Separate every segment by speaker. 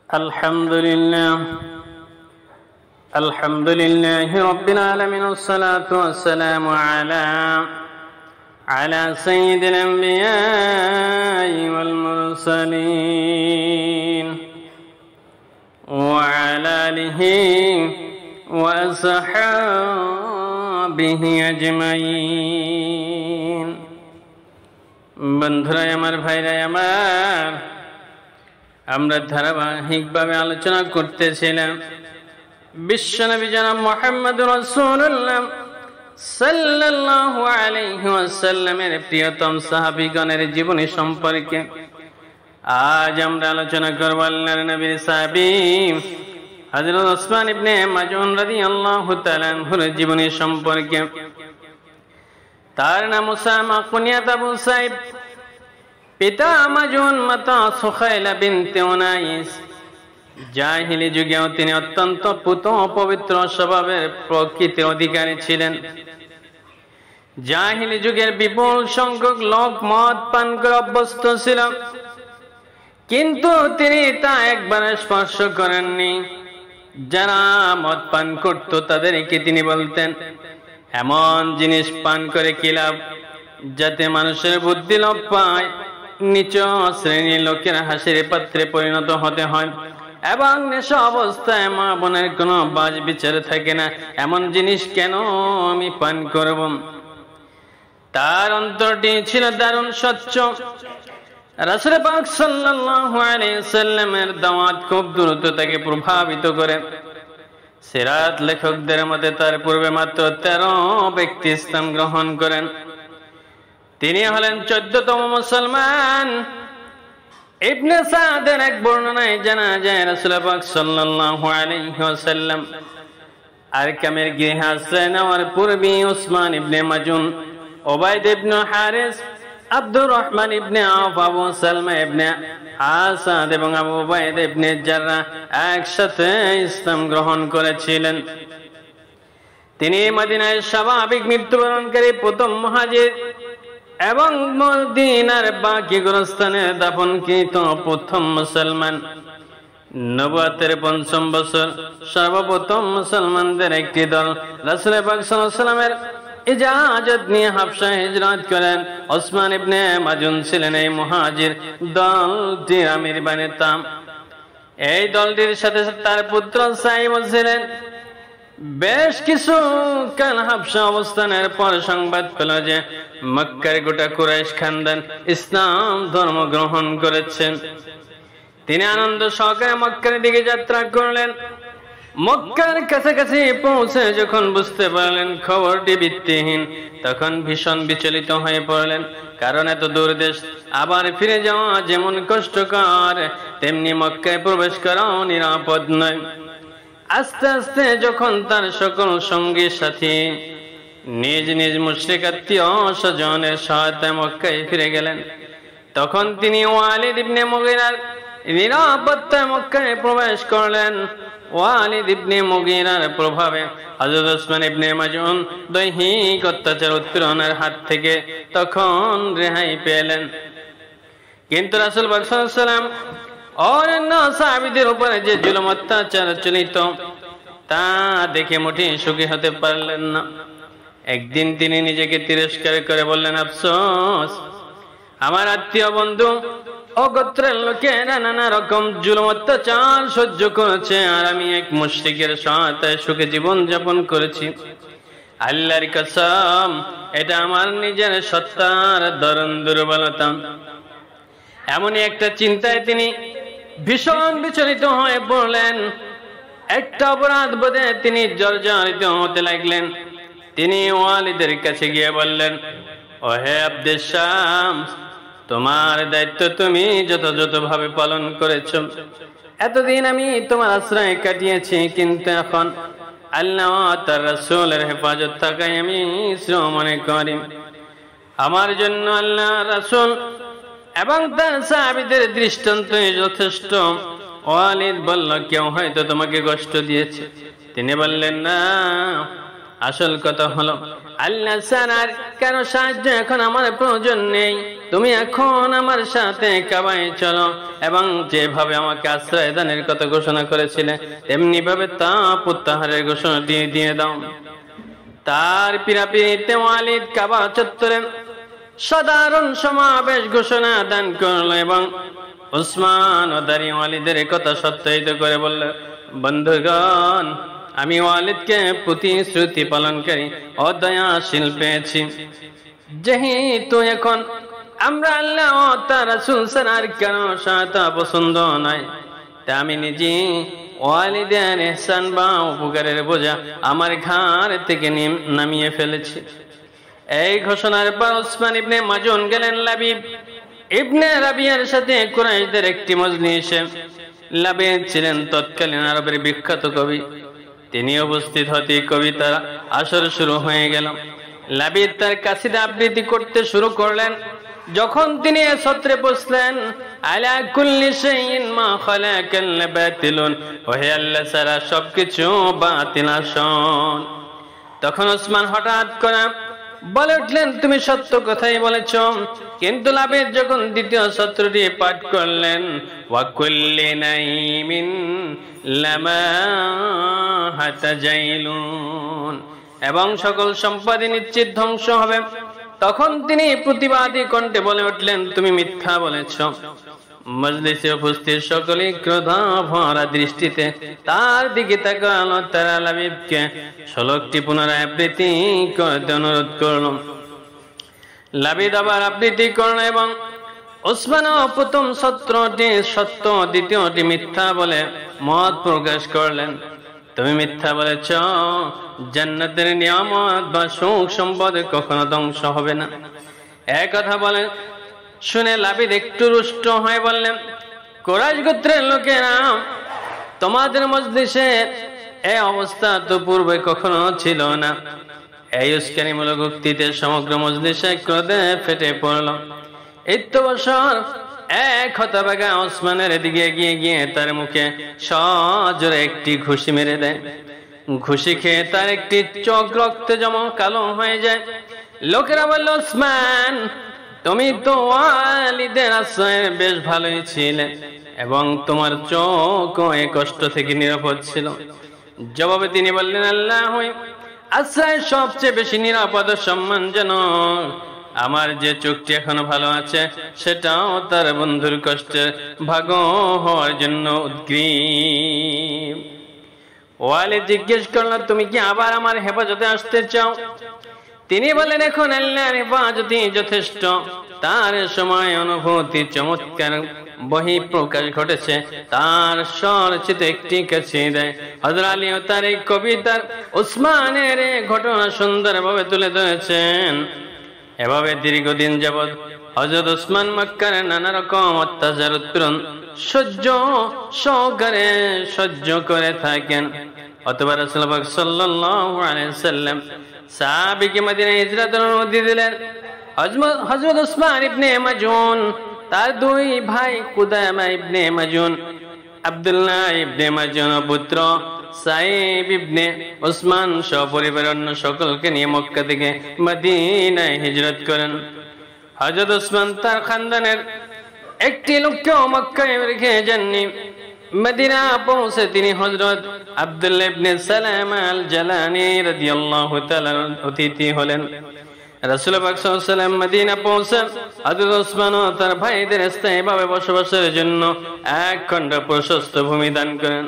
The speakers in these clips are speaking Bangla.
Speaker 1: الحمد لله رب العالمين، والصلاة والسلام على سيد الأنبياء والمرسلين وعلى آله وأصحابه أجمعين। বন্ধুরা আমার, ভাইরা আমার, আমরা ধারাবাহিকভাবে আলোচনা করতেছিলাম বিশ্বনবী জনাব মুহাম্মদুর রাসূলুল্লাহ সাল্লাল্লাহু আলাইহি ওয়াসাল্লামের প্রিয়তম সাহাবীগণের জীবনী সম্পর্কে। আজ আমরা আলোচনা করব আল্লাহর নবীর সাহাবী হযরত উসমান ইবনে মাজউন রাদিয়াল্লাহু তাআলা আনহুর জীবনী সম্পর্কে। তার নাম উসামা, কুনিয়াত আবু সাইদ, পিতা মাজউন, মাতা সুখাইলা বিনতে উনাইস। জাহিলি যুগেও তিনি অত্যন্ত পুত পবিত্র স্বভাবের প্রকৃতির অধিকারী ছিলেন। জাহিলি যুগের বিপুল সংখ্যক লোক মদ পান করে অভ্যস্ত ছিল, কিন্তু তিনি তা একবারে স্পর্শ করেননি। যারা মদ পান করত তাদেরকে তিনি বলতেন, এমন জিনিস পান করে কি লাভ যাতে মানুষের বুদ্ধি লোপ পায়, নিচ শ্রেণীর লোকের হাসির পাত্রে পরিণত হতে হয় এবং নেশা অবস্থায় মা বোনের কোনো বাজ বিচার থাকে না, এমন জিনিস কেন আমি পান করব? তার অন্তরটি ছিল দারুণ স্বচ্ছ। রাসূল পাক সাল্লাল্লাহু আলাইহি সাল্লামের দাওয়াত খুব দ্রুত তাকে প্রভাবিত করে। সিরাত লেখকদের মতে তার পূর্বে মাত্র 13 ব্যক্তি ইসলাম গ্রহণ করেন। তিনি হলেন 14তম মুসলমান। ইবনে সাদের এক বর্ণনায় জানা যায় রাসূল পাক সাল্লাল্লাহু আলাইহি ওয়াসাল্লাম আরকামের গৃহে আশ্রয় নেওয়ার পূর্বে উসমান ইবনে মাজউন, উবাইদ ইবনে হারিস, আব্দুর রহমান ইবনে আওফ, আবু সালমা ইবনে আসাদ এবং আবু উবাইদা ইবনে জাররাহ একসাথে ইসলাম গ্রহণ করেছিলেন। তিনি মদিনায় স্বাভাবিক মৃত্যুবরণকারী প্রথম মুহাজির এবং মদিনার বাকি গোরস্থানে দাফনকৃত প্রথম মুসলমান। নবুয়তের ৫ম বছর সর্বপ্রথম মুসলমানদের একটি দল রাসূল পাক সাল্লাল্লাহু আলাইহি ওয়াসাল্লামের ইজাজত নিয়ে হাবশা হিজরত করেন। উসমান ইবনে মাজউন ছিলেন এই মুহাজির দলটির আমির বা নেতা। এই দলটির সাথে তার পুত্র সাইব ছিলেন। বেশ কিছু কাল হাবশা অবস্থানের পর সংবাদ পেল যে মক্কার গোটা কুরাইশ খানদান ইসলাম ধর্ম গ্রহণ করেছেন। তিনি আনন্দ সহকারে মক্কার দিকে যাত্রা করলেন। মক্কার কাছাকাছি পৌঁছে যখন বুঝতে পারলেন খবরটি ভিত্তিহীন, তখন ভীষণ বিচলিত হয়ে পড়লেন। কারণ এত দূর দেশ আবার ফিরে যাওয়া যেমন কষ্টকর, তেমনি মক্কায় প্রবেশ করাও নিরাপদ নয়। আস্তে আস্তে যখন তার সকল সঙ্গী সাথী নিজ নিজ মুশরিক আত্মীয় স্বজনের সহায়তায় মক্কায় ফিরে গেলেন, তখন তিনি ওয়ালিদ ইবনে মুগীরার নিরাপত্তায় মক্কায় প্রবেশ করলেন। ওয়ালিদ ইবনে মুগীরার প্রভাবে হযরত উসমান ইবনে মাজউন দৈহিক অত্যাচার উৎপীড়নের হাত থেকে তখন রেহাই পেলেন। কিন্তু রাসূল পাক সাল্লাল্লাহু আলাইহি ওয়াসাল্লাম অন্য সাহাবীদের উপরে যে জুলুম অত্যাচার চলিত তা দেখে মোটেই সুখী হতে পারলেন না। একদিন তিনি নিজেকে তিরস্কার করে বললেন, আফসোস, আমার আত্মীয় বন্ধু ও গোত্রের লোকেরা নানা রকম জুলুম অত্যাচার সহ্য করেছে, আর আমি এক মুশরিকের সহায়তায় সুখে জীবন যাপন করেছি। আল্লাহর কসম, এটা আমার নিজের সত্তার দরুন দুর্বলতা। এমনই একটা চিন্তায় তিনি ভীষণ বিচলিত হয়ে পড়লেন। একটা অপরাধ বোধে তিনি জর্জরিত হতে লাগলেন। তিনি ওয়ালিদের কাছে গিয়ে বললেন, ও হে আব্দে শামস, তোমার দায়িত্ব তুমি যথাযথভাবে পালন করেছ। এতদিন আমি তোমার আশ্রয় কাটিয়েছি, কিন্তু এখন আল্লাহ তার রাসূলের হেফাজত থাকায় আমি শ্রেয় মনে করি। আমার জন্য আল্লাহ, রাসূল এবং তার সাহাবীদের দৃষ্টান্ত যথেষ্ট। ওয়ালিদ বলল, কেউ হয়তো তোমাকে কষ্ট দিয়েছে। তিনি বললেন, না, আসল কথা হলো আল্লাহ ছাড়া আর কারো সাহায্য এখন আমার প্রয়োজন নেই। তুমি এখন আমার সাথে কাবায় চলো এবং যেভাবে আমাকে আশ্রয় দানের কথা ঘোষণা করেছিলে তেমনি ভাবে তা প্রত্যাহারের ঘোষণা দিয়ে দাও। তার পিরাপিতে ওয়ালিদ কাবা চত্বরে সাধারণ সমাবেশ ঘোষণা দান করলো এবং উসমান ও দারি ওয়ালিদের কথা সত্যায়িত করে বলল, বন্ধুগণ, আমি ওয়ালিদকে প্রতিশ্রুতি পালনকারী ও দয়াশীল পেয়েছি। যেহেতু এখন আমরা আল্লাহ ও তার রাসূল ছাড়া কারো সহায়তা পছন্দ নয়, তা আমি নিজে ওয়ালিদের ইহসান বা উপকারের বোঝা আমার ঘাড় থেকে নামিয়ে ফেলেছি। এই ঘোষণার পর উসমান ইবনে মাজুন গেলেন লাবিব ইবনে রাবিয়ার সাথে কুরাইশদের একটি মজলিসে। লাবিব ছিলেন তৎকালীন আরবের বিখ্যাত কবি। তিনি উপস্থিত হতে কবিতার আসর শুরু হয়ে গেল। লাবিব তার কাসিদা আবৃত্তি করতে শুরু করলেন। যখন তিনি সত্রে বসলেন, আলা কুল্লি শাইইন মা খালাকাল বাতিলুন, ওহে আল্লাহ সারা সবকিছু বাতিল আসন। তখন উসমান হঠাৎ করে বলে উঠলেন, তুমি সত্য কথাই বলেছ। কিন্তু লাবিব যখন দ্বিতীয় সত্রটি পাঠ করলেন, ওয়া কুল্লি নাইমিন লামা হাতাজাইলুন, এবং সকল সম্পদ নিশ্চিত ধ্বংস হবে, তখন তিনি প্রতিবাদী কণ্ঠে বলে উঠলেন, তুমি মিথ্যা বলেছ। মজলিসে উপস্থিত সকলে ক্রোধ ভরা দৃষ্টিতে তার দিকে তাকালো। তারা লাবিবকে শ্লোকটি পুনরায় আবৃত্তি করতে অনুরোধ করল। লাবিব আবার আবৃত্তি করল এবং উসমান প্রথম সত্রটি সত্য, দ্বিতীয়টি মিথ্যা বলে মত প্রকাশ করলেন। তুমি মিথ্যা বলেছ, জান্নাতের নিয়ামত বা সুখ সম্পদ কখনো ধ্বংস হবে না। এক কথা বলে শুনে লাবিব একটু রুষ্ট হয়ে বললেন, কুরাইশ গোত্রের লোকেরা, তোমাদের মজলিসে এই অবস্থা তো পূর্বে কখনো ছিল না। এই উস্কানিমূলক উক্তিতে সমগ্র মজলিসে ক্রোধে ফেটে পড়ল। ইত্যবসর এক হতভাগা ওসমানের দিকে এগিয়ে গিয়ে তার মুখে সজোরে একটি ঘুষি মেরে দেয়। ঘুষি খেয়ে তার একটি চোখ রক্তে জমা কালো হয়ে যায়। লোকেরা বলল, ওসমান, তুমি তো ওয়ালিদের আশ্রয়ে বেশ ভালোই ছিলে এবং তোমার চোখ এই কষ্ট থেকে নিরাপদ ছিল। জবাবে তিনি বললেন, আল্লাহ আশ্রয় সবচেয়ে বেশি নিরাপদ ও সম্মানজনক। আমার যে চোখটি এখনো ভালো আছে সেটাও তার বন্ধুর কষ্টের ভাগ হওয়ার জন্য উদ্গ্রীব। ওয়ালিদ জিজ্ঞেস করল, তুমি কি আবার আমার হেফাজতে আসতে চাও? তিনি বলেন, এখন আল্লাহর হেফাজতই যথেষ্ট। তার সময় অনুভূতি চমৎকার বহি প্রকাশ ঘটেছে। তার স্বরচিত একটি কাসিদায় হযরত আলী ও তার এই কবিতার উসমানের ঘটনা সুন্দরভাবে তুলে ধরেছেন। এভাবে দীর্ঘদিন যাবৎ হযরত উসমান মক্কার নানা রকম অত্যাচার উৎপীড়ন সহ্য করে থাকেন। অতঃপর রাসূলুল্লাহ সাল্লাল্লাহু আলাইহি ওয়াসাল্লাম সাহাবীকে মদিনায় হিজরতের অনুমতি দিলেন। হযরত উসমান ইবনে মাজুন, তার দুই ভাই কুদামা ইবনে মাজুন, আব্দুল্লাহ ইবনে মাজুন পুত্র সাইব ইবনে উসমান সপরিবার অন্য সকলকে নিয়ে মক্কা থেকে মদিনায় হিজরত করেন। হযরত উসমান তার খানদানের একটি লোককে মক্কায় রেখে যাননি। মদিনা পৌঁছে তিনি হযরত আব্দুল্লাহ ইবনে সালাম আল জালানি রাদিয়াল্লাহু তাআলা অতিথি হলেন। রাসূলুল্লাহ সাল্লাল্লাহু আলাইহি ওয়াসাল্লাম মদিনা পৌঁছে হযরত উসমান ও তার ভাইদের স্থায়ীভাবে বসবাসের জন্য এক খণ্ড প্রশস্ত ভূমি দান করেন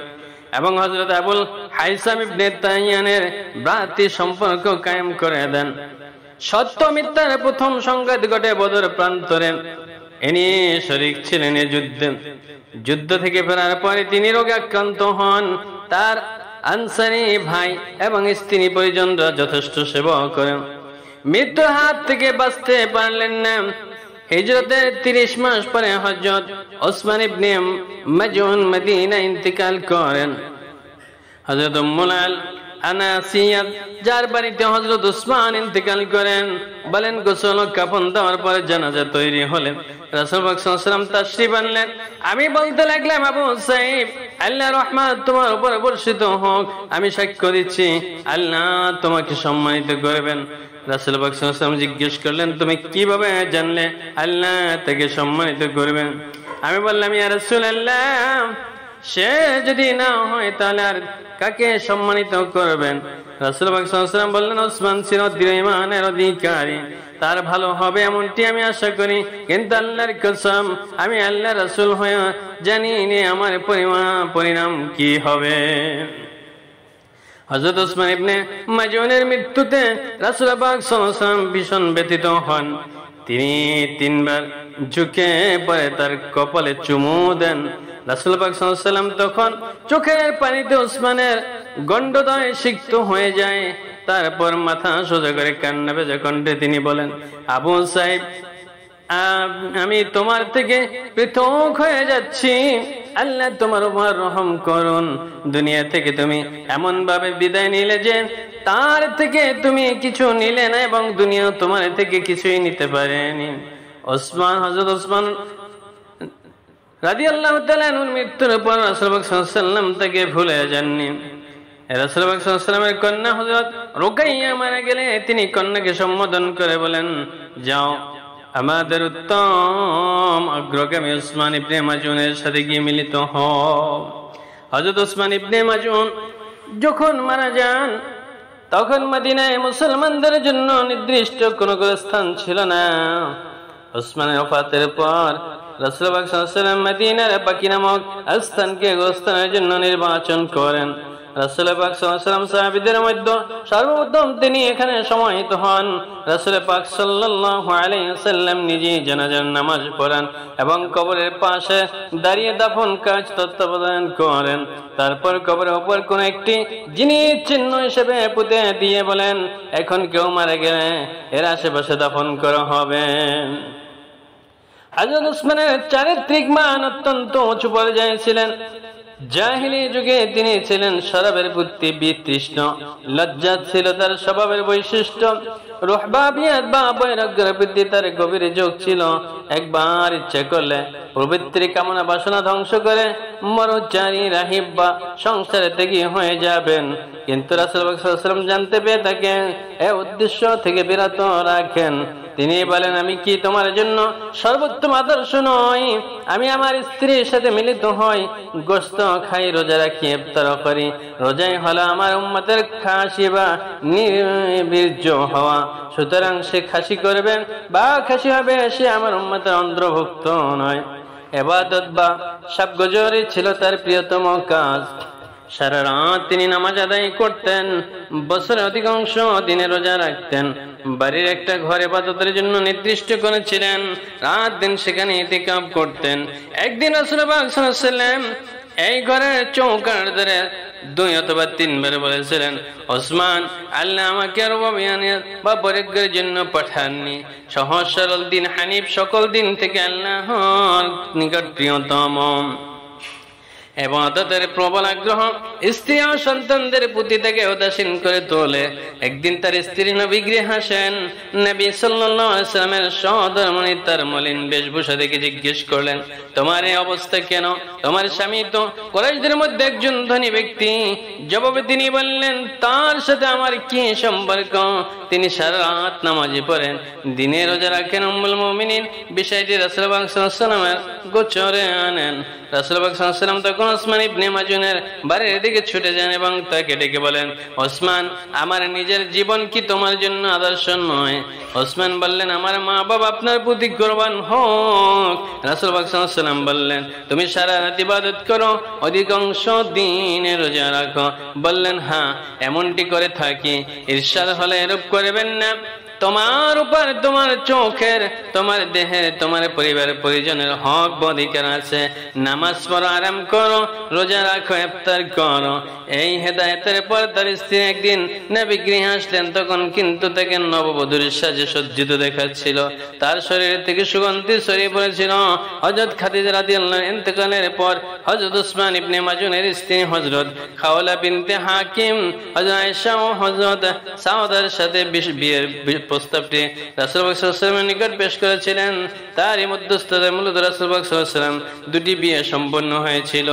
Speaker 1: এবং হযরত আবুল হাইসাম ইবনে তাইয়ানের ভ্রাতৃ সম্পর্ক কায়েম করে দেন। সত্য মিথ্যার প্রথম সংঘাত ঘটে বদর প্রান্তরে। ইনি শরীক ছিলেন এই যুদ্ধ থেকে ফেরার পরে তিনি রোগে আক্রান্ত হন। তার আনসারী ভাই এবং স্ত্রী পরিজনরা যথেষ্ট সেবা করেন। মৃত্যুর হাত থেকে বাঁচতে পারলেন না। হিজরতের 30 মাস পরে হযরত ওসমান ইবনে মাজুন মদিনা ইন্তেকাল করেন। হযরত উম্মুল আনাসিয়াত, যার বাড়িতে হযরত উসমান ইন্তেকাল করেন, বলেন গোসল কাফন দেওয়ার পরে জানাজা তৈরি হলেন, রাসূল পাক সাল্লাল্লাহু আলাইহি ওয়াসাল্লাম তাশরীফ আনলেন। আমি বলতে লাগলাম, আবু সাইদ, আল্লাহর রহমত তোমার উপর বর্ষিত হোক, আমি সাক্ষ্য দিচ্ছি আল্লাহ তোমাকে সম্মানিত করবেন। রাসূল পাক সাল্লাল্লাহু আলাইহি ওয়াসাল্লাম জিজ্ঞেস করলেন, তুমি কিভাবে জানলে আল্লাহ তাকে সম্মানিত করবেন? আমি বললাম, ইয়া রাসূলুল্লাহ, সে যদি না হয় তাহলে আর কাকে সম্মানিত করবেন? রাসূল পাক সাল্লাল্লাহু আলাইহি ওয়াসাল্লাম বললেন, ওসমান চিরদিন ঈমানের অধিকারী, তার ভালো হবে এমনটি আমি আশা করি, কিন্তু আল্লাহর কসম আমি আল্লাহর রাসূল হয়ে জানি না আমার পরিণাম কি হবে। হযরত উসমান ইবনে মাজউনের মৃত্যুতে রাসূল পাক সাল্লাল্লাহু আলাইহি ওয়াসাল্লাম ভীষণ ব্যথিত হন। তিনি 3 বার ঝুঁকে পড়ে তার কপালে চুমু দেন। রাসূল পাক সাল্লাল্লাহু আলাইহি ওয়াসাল্লাম তখন চোখের পানিতে উসমানের গণ্ডদ্বয় সিক্ত হয়ে যায়। তারপর মাথা সোজা করে কান্না ভেজা কণ্ঠে তিনি বলেন, আবু সাইদ, আমি তোমার থেকে পৃথক হয়ে যাচ্ছি, আল্লাহ তোমার উপর রহম করুন। দুনিয়া থেকে তুমি এমন ভাবে বিদায় নিলে যে তার থেকে তুমি কিছু নিলে না এবং দুনিয়া তোমার থেকে কিছুই নিতে পারেনি। হযরত ওসমান রাদিয়াল্লাহু তাআলা আনহুর মৃত্যুর পর রাসূল পাক সাল্লাল্লাহু আলাইহি ওয়াসাল্লাম তাকে ভুলে যাননি। রাসূল পাক সাল্লাল্লাহু আলাইহি ওয়াসাল্লামের কন্যা হযরত রুকাইয়া মারা গেলে তিনি কন্যাকে সম্বোধন করে বলেন, যাও আমাদের উত্তম অগ্রগামী উসমান ইবনে মাজউনের সাথে গিয়ে মিলিত হও। হযরত উসমান ইবনে মাজউন যখন মারা যান তখন মদিনায় মুসলমানদের জন্য নির্দিষ্ট কোনো স্থান ছিল না। উসমানের ওফাতের পর রাসূল পাক সাল্লাল্লাহু আলাইহি ওয়াসাল্লাম মদিনার বাকি নামক স্থানকে গোস্থানের জন্য নির্বাচন করেন। রাসূল পাক সাল্লাল্লাহু আলাইহি ওয়াসাল্লাম সাহাবীদের মধ্যে সর্বপ্রথম তিনি এখানে সমাহিত হন। রাসূল পাক সাল্লাল্লাহু আলাইহি ওয়াসাল্লাম নিজে জানাজার নামাজ পড়ান এবং কবরের পাশে দাঁড়িয়ে দাফন কাজ তত্ত্বাবধান করেন। তারপর কবরের উপর কোন একটি জিনিস চিহ্ন হিসেবে পুঁতে দিয়ে বলেন, এখন কেউ মারা গেলে এর আশেপাশে দাফন করা হবে। হযরত উসমানের চারিত্রিক মান অত্যন্ত উঁচু পর্যায়ে ছিলেন। জাহিলি যুগে তিনি ছিলেন শরাবের প্রতি বিতৃষ্ণ, লজ্জাত ছিল তার স্বভাবের বৈশিষ্ট্য, রুহবাবিয়াত বা বৈরাগ্যের প্রতি তার গভীর ঝোঁক ছিল। একবার ইচ্ছা করলে পবিত্র কামনা বাসনা ধ্বংস করে মরচারী রাহিব বা সংসারে ত্যাগী হয়ে যাবেন, কিন্তু রাসূল সাল্লাল্লাহু আলাইহি ওয়াসাল্লাম জানতে পেরে তাকে এই উদ্দেশ্য থেকে বিরত রাখেন। তিনি বলেন, আমি কি তোমার জন্য সর্বোত্তম আদর্শ নই? আমি আমার স্ত্রীর সাথে মিলিত হই, গোশত খাই, রোজা রাখি, ইফতার করি। রোজাই হলো আমার উম্মতের খাসি বা নির্বীর্য হওয়া, সুতরাং সে খাসি করবেন বা খাসি হবে, সে আমার উম্মতের অন্তর্ভুক্ত নয়। ইবাদত বা সাবগজরি ছিল তার প্রিয়তম কাজ। সারা রাত তিনি নামাজ আদায় করতেন, বছরের অধিকাংশ দিনে রোজা রাখতেন। বাড়ির একটা ঘর ইবাদতের জন্য নির্দিষ্ট করেছিলেন, রাত দিন সেখানে ইতিকাফ করতেন। একদিন রাসূল পাক সাল্লাল্লাহু আলাইহি ওয়াসাল্লাম এই ঘরের চৌকাঠ ধরে 2 অথবা 3 বার বলেছিলেন, ওসমান, আল্লাহ আমাকে আর বা বৈরাগ্যের জন্য পাঠাননি। সহজ সরল দিন হানিফ সকল দিন থেকে আল্লাহর নিকট প্রিয়তম। ইবাদতের প্রবল আগ্রহ স্ত্রী ও সন্তানদের প্রতি তাকে উদাসীন করে তোলে। একদিন তার স্ত্রী নবী গৃহে আসেন। নবী সাল্লাল্লাহু আলাইহি ওয়াসাল্লামের সহধর্মিণী তার মলিন বেশভূষা দেখে জিজ্ঞেস করলেন, তোমার এই অবস্থা কেন? তোমার স্বামী তো কুরাইশদের মধ্যে একজন ধনী ব্যক্তি। জবাবে তিনি বললেন, তার সাথে আমার কি সম্পর্ক? তিনি সারা রাত নামাজি পড়েন, দিনে রোজা রাখেন। উম্মুল মুমিনিন বিষয়টি রাসূল পাক সাল্লাল্লাহু আলাইহি ওয়াসাল্লামের গোচরে আনেন। রাসূল পাক সাল্লাল্লাহু আলাইহি ওয়াসাল্লাম তখন ওসমান ইবনে মাজউনের বাড়ির দিকে ছুটে যান এবং তাকে ডেকে বলেন, ওসমান, আমার নিজের জীবন কি তোমার জন্য আদর্শ নয়? ওসমান বললেন, আমার মা বাবা আপনার প্রতি কুরবান হোক। রাসূল পাক সাল্লাল্লাহু আলাইহি ওয়াসাল্লাম বললেন, তুমি সারা রাত ইবাদত করো, অধিকাংশ দিনে রোজা রাখো। বললেন, হ্যাঁ, এমনটি করে থাকি। ইরশাদ হলে এরূপ করবেন না। তোমার উপর তোমার চোখের, তোমার দেহের, তোমার পরিবারের পরিজনের হক অধিকার আছে। নামাজ পড়ো, আরাম করো, রোজা রাখো, ইফতার করো। এই হেদায়েতের পর তার স্ত্রী একদিন নবী গৃহে আসলেন। তখন কিন্তু তাকে নববধূর সাজে সজ্জিত দেখাচ্ছিল, তার শরীর থেকে সুগন্ধি ছড়িয়ে পড়েছিল। হযরত খাদিজা রাদিয়াল্লাহু আনহা ইন্তেকালের পর হযরত উসমান ইবনে মাজুনের স্ত্রী হযরত খাওলা বিনতে হাকিম, হযরত আয়েশা ও হযরত সাউদার সাথে বিয়ের প্রস্তাবটি রাসূল সাল্লাল্লাহু আলাইহি ওয়াসাল্লামের নিকট পেশ করেছিলেন। তারই মধ্যস্থতায় মূলত রাসূল সাল্লাল্লাহু আলাইহি ওয়াসাল্লাম দুটি বিয়ে সম্পন্ন হয়েছিল।